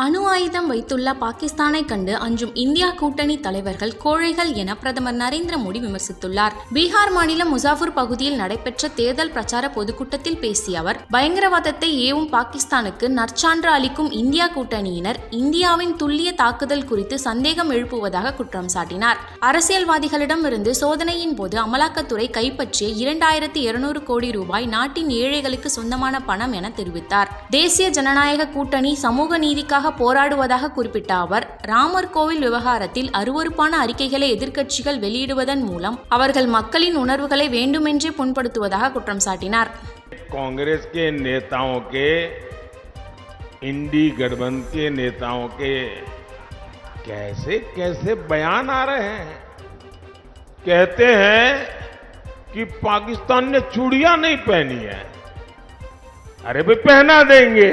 அணு ஆயுதம் வைத்துள்ள பாகிஸ்தானை கண்டு அஞ்சும் இந்தியா கூட்டணி தலைவர்கள் கோழைகள் என பிரதமர் நரேந்திர மோடி விமர்சித்துள்ளார். பீகார் மாநிலம் முசாஃபர் பகுதியில் நடைபெற்ற தேர்தல் பிரச்சார பொதுக்கூட்டத்தில் பேசிய அவர், பயங்கரவாதத்தை ஏவும் பாகிஸ்தானுக்கு நற்சான்று அளிக்கும் இந்தியா கூட்டணியினர் இந்தியாவின் துல்லிய தாக்குதல் குறித்து சந்தேகம் எழுப்புவதாக குற்றம் சாட்டினார். அரசியல்வாதிகளிடமிருந்து சோதனையின் போது அமலாக்கத்துறை கைப்பற்றிய 2200 கோடி ரூபாய் நாட்டின் ஏழைகளுக்கு சொந்தமான பணம் என தெரிவித்தார். தேசிய ஜனநாயக கூட்டணி சமூக நீதிக்காக போராடுவதாக குறிப்பிட்ட அவர், ராமர் கோவில் விவகாரத்தில் அருவருப்பான அறிக்கைகளை எதிர்க்கட்சிகள் வெளியிடுவதன் மூலம் அவர்கள் மக்களின் உணர்வுகளை வேண்டுமென்றே புண்படுத்துவதாக குற்றம் சாட்டினார். कांग्रेस के नेताओं के, इंडी गठबंधन के नेताओं के कैसे कैसे बयान आ रहे हैं। कहते हैं कि पाकिस्तान ने चूड़ियां नहीं पहनी है। अरे भाई पहना देंगे।